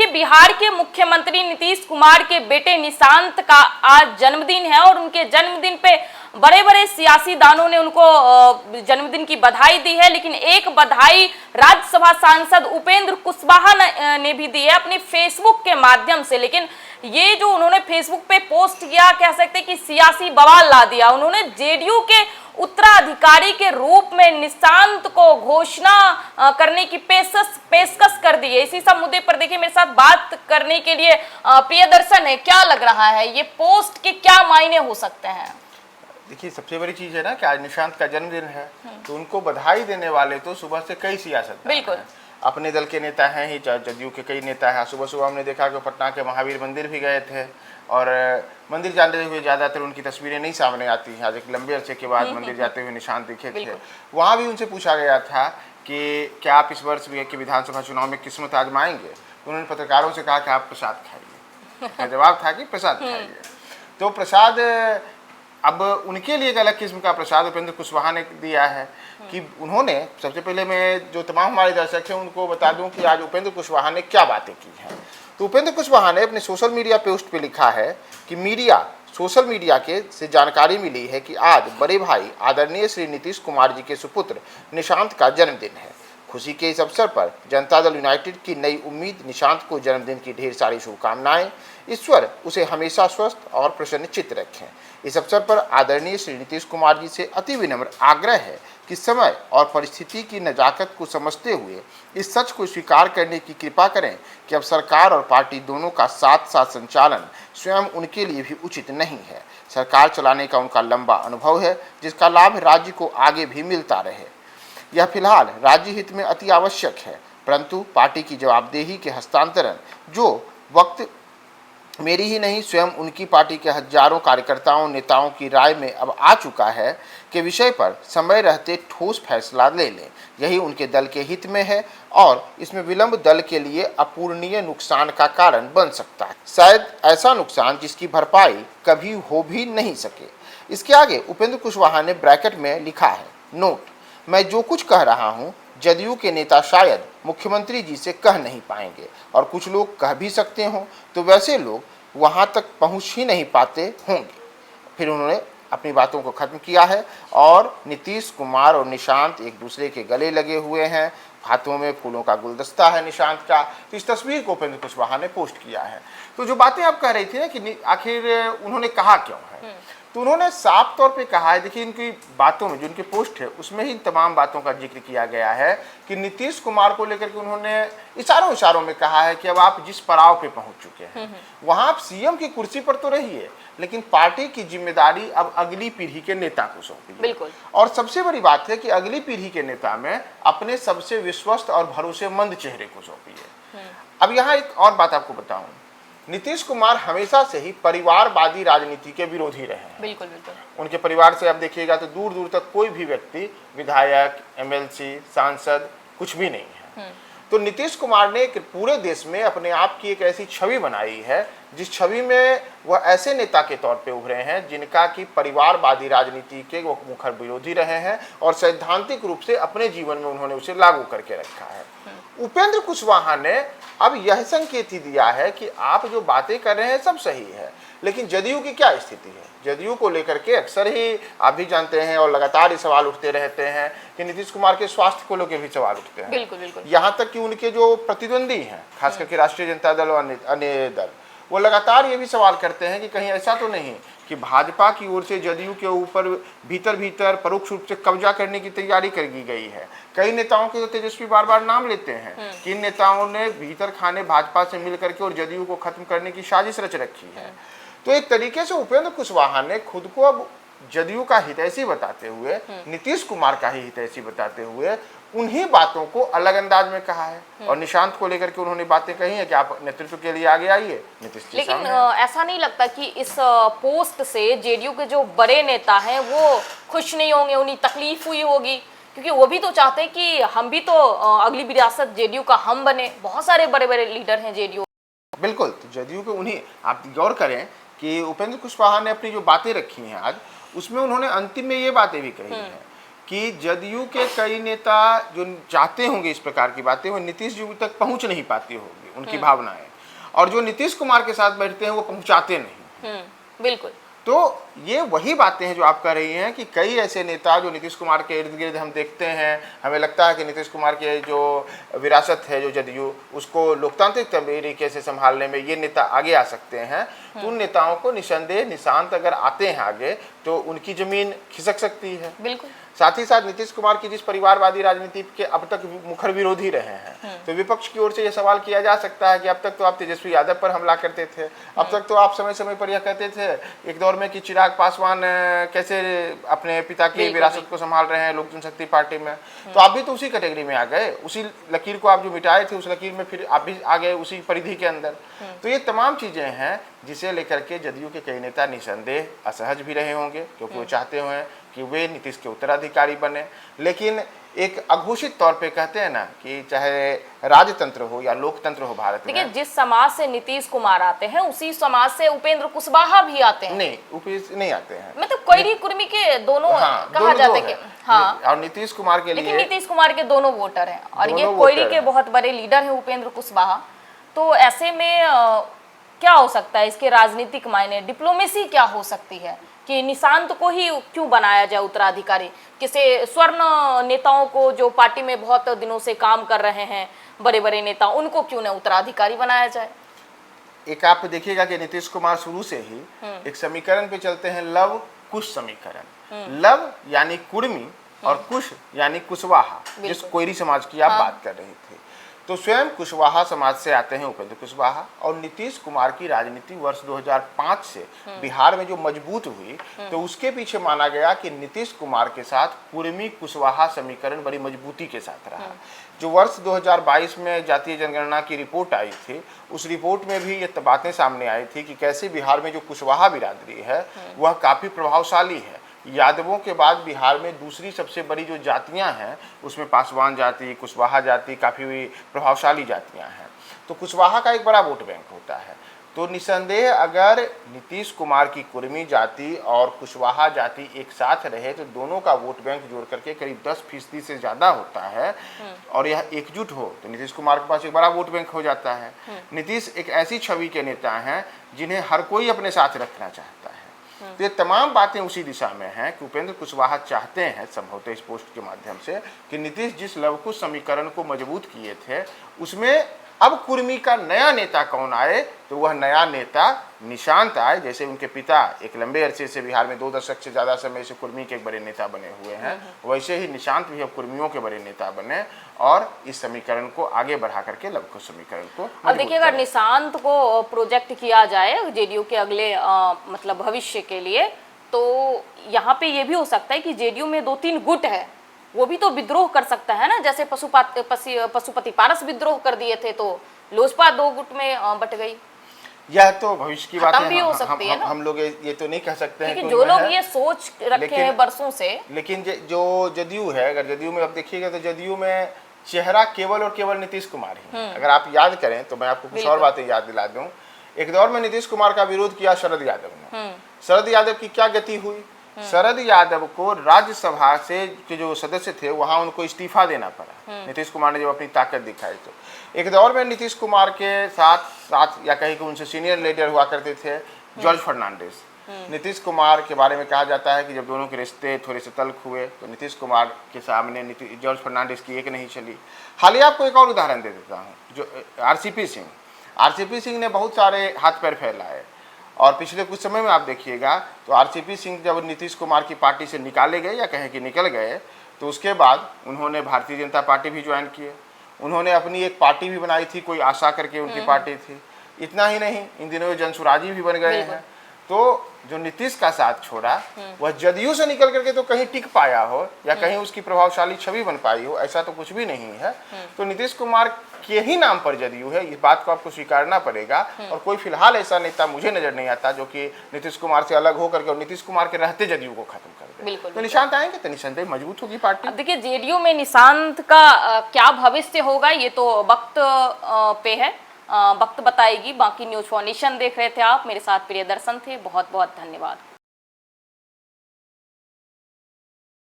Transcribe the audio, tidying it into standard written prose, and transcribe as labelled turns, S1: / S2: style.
S1: देखिए, बिहार के मुख्यमंत्री नीतीश कुमार के बेटे निशांत का आज जन्मदिन है और उनके जन्मदिन पे बड़े बड़े सियासी दानों ने उनको जन्मदिन की बधाई दी है। लेकिन एक बधाई राज्यसभा सांसद उपेंद्र कुशवाहा ने भी दी है अपने फेसबुक के माध्यम से। लेकिन ये जो उन्होंने फेसबुक पे पोस्ट किया, कह सकते हैं कि सियासी बवाल ला दिया। उन्होंने जेडीयू के उत्तराधिकारी के रूप में निशांत को घोषणा करने की पेशकश कर दी है। इसी सब मुद्दे पर देखिए मेरे साथ बात करने के लिए प्रियदर्शन है। क्या लग रहा है, ये पोस्ट के क्या मायने हो सकते हैं?
S2: देखिए, सबसे बड़ी चीज है ना कि आज निशांत का जन्मदिन है, तो उनको बधाई देने वाले तो सुबह से कई सियासत
S1: बिल्कुल
S2: अपने दल के नेता हैं ही, जदयू के कई नेता हैं। सुबह सुबह हमने देखा कि पटना के महावीर मंदिर भी गए थे और मंदिर जाते हुए ज़्यादातर उनकी तस्वीरें नहीं सामने आती हैं। आज एक लंबे अरसे के बाद मंदिर जाते हुए निशांत दिखे थे। वहाँ भी उनसे पूछा गया था कि क्या आप इस वर्ष के विधानसभा चुनाव में किस्मत आजमाएंगे, तो उन्होंने पत्रकारों से कहा कि आप प्रसाद खाइए। जवाब था कि प्रसाद खाइए। तो प्रसाद अब उनके लिए एक अलग किस्म का प्रसाद उपेंद्र कुशवाहा ने दिया है कि उन्होंने, सबसे पहले मैं जो तमाम हमारे दर्शक हैं उनको बता दूं कि आज उपेंद्र कुशवाहा ने क्या बातें की हैं। तो उपेंद्र कुशवाहा ने अपने सोशल मीडिया पोस्ट पे लिखा है कि सोशल मीडिया के से जानकारी मिली है कि आज बड़े भाई आदरणीय श्री नीतीश कुमार जी के सुपुत्र निशांत का जन्मदिन है। खुशी के इस अवसर पर जनता दल यूनाइटेड की नई उम्मीद निशांत को जन्मदिन की ढेर सारी शुभकामनाएं। ईश्वर उसे हमेशा स्वस्थ और प्रसन्नचित्त रखें। इस अवसर पर आदरणीय श्री नीतीश कुमार जी से अति विनम्र आग्रह है कि समय और परिस्थिति की नजाकत को समझते हुए इस सच को स्वीकार करने की कृपा करें कि अब सरकार और पार्टी दोनों का साथ साथ संचालन स्वयं उनके लिए भी उचित नहीं है। सरकार चलाने का उनका लंबा अनुभव है, जिसका लाभ राज्य को आगे भी मिलता रहे। यह फिलहाल राज्य हित में अति आवश्यक है, परंतु पार्टी की जवाबदेही के हस्तांतरण जो वक्त मेरी ही नहीं स्वयं उनकी पार्टी के हजारों कार्यकर्ताओं नेताओं की राय में अब आ चुका है के विषय पर समय रहते ठोस फैसला ले लें। यही उनके दल के हित में है और इसमें विलंब दल के लिए अपूरणीय नुकसान का कारण बन सकता है, शायद ऐसा नुकसान जिसकी भरपाई कभी हो भी नहीं सके। इसके आगे उपेंद्र कुशवाहा ने ब्रैकेट में लिखा है, नोट, मैं जो कुछ कह रहा हूँ जदयू के नेता शायद मुख्यमंत्री जी से कह नहीं पाएंगे और कुछ लोग कह भी सकते हों तो वैसे लोग वहां तक पहुंच ही नहीं पाते होंगे। फिर उन्होंने अपनी बातों को खत्म किया है और नीतीश कुमार और निशांत एक दूसरे के गले लगे हुए हैं, हाथों में फूलों का गुलदस्ता है निशांत का। तो इस तस्वीर को उपेंद्र कुशवाहा ने पोस्ट किया है। तो जो बातें आप कह रही थी ना कि आखिर उन्होंने कहा क्यों है, तो उन्होंने साफ तौर पे कहा है, देखिए इनकी बातों में जो इनके पोस्ट है उसमें ही तमाम बातों का जिक्र किया गया है कि नीतीश कुमार को लेकर के उन्होंने इशारों में कहा है कि अब आप जिस पड़ाव पे पहुंच चुके हैं वहां आप सीएम की कुर्सी पर तो रहिए, लेकिन पार्टी की जिम्मेदारी अब अगली पीढ़ी के नेता को सौंपिए।
S1: बिल्कुल।
S2: और सबसे बड़ी बात है कि अगली पीढ़ी के नेता में अपने सबसे विश्वस्त और भरोसेमंद चेहरे को सौंपिए। अब यहाँ एक और बात आपको बताऊं, नीतीश कुमार हमेशा से ही परिवारवादी राजनीति के विरोधी रहे हैं।
S1: बिल्कुल बिल्कुल।
S2: उनके परिवार से आप देखिएगा तो दूर दूर तक कोई भी व्यक्ति विधायक, एमएलसी, सांसद कुछ भी नहीं है। तो नीतीश कुमार ने पूरे देश में अपने आप की एक ऐसी छवि बनाई है जिस छवि में वह ऐसे नेता के तौर पे उभरे हैं जिनका कि परिवारवादी राजनीति के वो मुखर विरोधी रहे हैं और सैद्धांतिक रूप से अपने जीवन में उन्होंने उसे लागू करके रखा है। उपेंद्र कुशवाहा ने अब यह संकेत ही दिया है कि आप जो बातें कर रहे हैं सब सही है, लेकिन जदयू की क्या स्थिति है। जदयू को लेकर के अक्सर ही आप भी जानते हैं और लगातार ये सवाल उठते रहते हैं कि नीतीश कुमार के स्वास्थ्य को लेकर भी सवाल उठते हैं।
S1: बिल्कुल बिल्कुल।
S2: यहाँ तक कि उनके जो प्रतिद्वंदी हैं, खास करके राष्ट्रीय जनता दल और अन्य दल, वो लगातार ये भी सवाल करते हैं कि कहीं ऐसा तो नहीं कि भाजपा की ओर से जदयू के ऊपर भीतर परोक्ष रूप से कब्जा करने की तैयारी कर दी गई है। कई नेताओं के तो तेजस्वी बार बार नाम लेते हैं कि इन नेताओं ने भीतर खाने भाजपा से मिल करके और जदयू को खत्म करने की साजिश रच रखी है। तो एक तरीके से उपेंद्र कुशवाहा ने खुद को अब जदयू का हितैषी बताते हुए, नीतीश कुमार का ही हितैषी बताते हुए उन्हीं बातों को अलग अंदाज में कहा है। और निशांत को लेकर के उन्होंने बातें कही है कि आप नेतृत्व के लिए आगे आइए नीतीश जी।
S1: लेकिन ऐसा नहीं लगता कि इस पोस्ट से जेडीयू के जो बड़े नेता हैं वो खुश नहीं होंगे, उन्हें तकलीफ हुई होगी, क्योंकि वो भी तो चाहते हैं कि हम भी तो अगली विरासत जेडीयू का हम बने। बहुत सारे बड़े बड़े लीडर हैं जेडीयू।
S2: बिल्कुल, तो जदयू के उन्हीं, आप गौर करें कि उपेंद्र कुशवाहा ने अपनी जो बातें रखी हैं आज, उसमें उन्होंने अंतिम में ये बातें भी कही हैं कि जदयू के कई नेता जो चाहते होंगे इस प्रकार की बातें, वो नीतीश जी तक पहुंच नहीं पाती होगी उनकी भावनाएं। और जो नीतीश कुमार के साथ बैठते हैं वो पहुंचाते नहीं।
S1: बिल्कुल।
S2: तो ये वही बातें हैं जो आप कह रही हैं कि कई ऐसे नेता जो नीतीश कुमार के इर्द गिर्द हम देखते हैं, हमें लगता है कि नीतीश कुमार के जो विरासत है जो जदयू, उसको लोकतांत्रिक तरीके से संभालने में ये नेता आगे आ सकते हैं। तो उन नेताओं को निसंदेह निशांत अगर आते हैं आगे तो उनकी जमीन खिसक सकती है।
S1: बिल्कुल।
S2: साथ ही साथ नीतीश कुमार की जिस परिवारवादी राजनीति के अब तक मुखर विरोधी रहे हैं, तो विपक्ष की ओर से यह सवाल किया जा सकता है कि अब तक तो आप तेजस्वी यादव पर हमला करते थे, अब तक तो आप समय समय पर यह कहते थे एक दौर में कि चिराग पासवान कैसे अपने पिता की विरासत को संभाल रहे हैं लोक जनशक्ति पार्टी में, तो आप भी तो उसी कैटेगरी में आ गए, उसी लकीर को आप जो मिटाए थे उस लकीर में फिर आप भी आ गए उसी परिधि के अंदर। तो ये तमाम चीजें हैं जिसे लेकर के जदयू के कई नेता निसंदेह असहज भी रहे होंगे, क्योंकि वो चाहते हुए कि वे नीतीश के उत्तराधिकारी बने। लेकिन एक अघोषित तौर पे कहते हैं ना कि चाहे राजतंत्र हो या लोकतंत्र हो भारत में,
S1: देखिए जिस समाज से नीतीश कुमार आते हैं उसी समाज से उपेंद्र कुशवाहा भी आते हैं।
S2: नहीं, उपेंद्र नहीं आते हैं,
S1: मतलब कोयरी कुर्मी के दोनों कहा जाता है कि हाँ,
S2: और नीतीश कुमार के लिए,
S1: लेकिन नीतीश कुमार के दोनों वोटर हैं और ये
S2: दोनों
S1: कोयरी
S2: वोटर
S1: के
S2: हैं।
S1: बहुत बड़े लीडर हैं उपेंद्र कुशवाहा। तो ऐसे में क्या हो सकता है इसके राजनीतिक मायने, डिप्लोमेसी क्या हो सकती है कि निशांत को ही क्यों बनाया जाए उत्तराधिकारी, किसी स्वर्ण नेताओं को जो पार्टी में बहुत दिनों से काम कर रहे हैं बड़े बड़े नेता, उनको क्यों न उत्तराधिकारी बनाया जाए।
S2: एक आप देखिएगा कि नीतीश कुमार शुरू से ही एक समीकरण पे चलते हैं, लव कुश समीकरण। लव यानी कुर्मी और कुश यानी कुशवाहा, जिस कोयरी समाज की आप बात कर रही थी। तो स्वयं कुशवाहा समाज से आते हैं उपेंद्र कुशवाहा, और नीतीश कुमार की राजनीति वर्ष 2005 से बिहार में जो मजबूत हुई, तो उसके पीछे माना गया कि नीतीश कुमार के साथ कुर्मी कुशवाहा समीकरण बड़ी मजबूती के साथ रहा। जो वर्ष 2022 में जातीय जनगणना की रिपोर्ट आई थी, उस रिपोर्ट में भी ये बातें सामने आई थी कि कैसे बिहार में जो कुशवाहा बिरादरी है वह काफ़ी प्रभावशाली है। यादवों के बाद बिहार में दूसरी सबसे बड़ी जो जातियां हैं उसमें पासवान जाति, कुशवाहा जाति काफ़ी प्रभावशाली जातियां हैं। तो कुशवाहा का एक बड़ा वोट बैंक होता है। तो निसंदेह अगर नीतीश कुमार की कुर्मी जाति और कुशवाहा जाति एक साथ रहे तो दोनों का वोट बैंक जोड़ करके करीब 10% से ज़्यादा होता है, और यह एकजुट हो तो नीतीश कुमार के पास एक बड़ा वोट बैंक हो जाता है। नीतीश एक ऐसी छवि के नेता हैं जिन्हें हर कोई अपने साथ रखना चाहता है। तो ये तमाम बातें उसी दिशा में हैं कि उपेंद्र कुशवाहा चाहते हैं संभवतः इस पोस्ट के माध्यम से कि नीतीश जिस लवकुश समीकरण को मजबूत किए थे उसमें अब कुर्मी का नया नेता कौन आए, तो वह नया नेता निशांत आए। जैसे उनके पिता एक लंबे अरसे से बिहार में 2 दशक से ज़्यादा समय से कुर्मी के एक बड़े नेता बने हुए हैं, वैसे ही निशांत भी अब कुर्मियों के बड़े नेता बने और इस समीकरण को आगे बढ़ा करके लवकुश समीकरण को।
S1: अब देखिए अगर निशांत को प्रोजेक्ट किया जाए जेडीयू के अगले मतलब भविष्य के लिए, तो यहाँ पे ये भी हो सकता है कि जेडीयू में 2-3 गुट है, वो भी तो विद्रोह कर सकता है ना। जैसे पशुपति पारस विद्रोह कर दिए थे तो लोजपा 2 गुट में बट गई।
S2: यह तो भविष्य की बात है,
S1: भी हो सकती है ना।
S2: हम लोग ये तो नहीं कह सकते हैं
S1: कि जो लोग ये सोच रखे हैं बरसों से।
S2: लेकिन जो जदयू है, अगर जदयू में अब देखिएगा तो जदयू में चेहरा केवल और केवल नीतीश कुमार ही है। अगर आप याद करें तो मैं आपको कुछ और बातें याद दिला दूं। एक दौर में नीतीश कुमार का विरोध किया शरद यादव ने। शरद यादव की क्या गति हुई, शरद यादव को राज्यसभा से के जो सदस्य थे वहां उनको इस्तीफा देना पड़ा। नीतीश कुमार ने जब अपनी ताकत दिखाई तो एक दौर में नीतीश कुमार के साथ या कहीं कि उनसे सीनियर लीडर हुआ करते थे जॉर्ज फर्नांडिस। नीतीश कुमार के बारे में कहा जाता है कि जब दोनों के रिश्ते थोड़े से तल्ख हुए तो नीतीश कुमार के सामने जॉर्ज फर्नांडिस की एक नहीं चली। हालिया आपको एक और उदाहरण दे देता हूँ, जो आरसीपी सिंह ने बहुत सारे हाथ पैर फैलाए, और पिछले कुछ समय में आप देखिएगा तो आरसीपी सिंह जब नीतीश कुमार की पार्टी से निकाले गए या कहें कि निकल गए, तो उसके बाद उन्होंने भारतीय जनता पार्टी भी ज्वाइन किए। उन्होंने अपनी एक पार्टी भी बनाई थी, कोई आशा करके उनकी पार्टी थी। इतना ही नहीं, इन दिनों जनसुराजी भी बन गए हैं। तो जो नीतीश का साथ छोड़ा वह जदयू से निकल करके तो कहीं टिक पाया हो या कहीं उसकी प्रभावशाली छवि बन पाई हो, ऐसा तो कुछ भी नहीं है। तो नीतीश कुमार के ही नाम पर जदयू है, इस बात को आपको स्वीकारना पड़ेगा। और कोई फिलहाल ऐसा नेता मुझे नजर नहीं आता जो कि नीतीश कुमार से अलग होकर के और नीतीश कुमार के रहते जदयू को खत्म कर दे। तो निशांत आएंगे तो निसंदेह मजबूत होगी पार्टी।
S1: देखिए जेडीयू में निशांत का क्या भविष्य होगा ये तो वक्त पे है, वक्त बताएगी। बाकी न्यूज फॉर नेशन देख रहे थे आप, मेरे साथ प्रियदर्शन थे। बहुत बहुत धन्यवाद।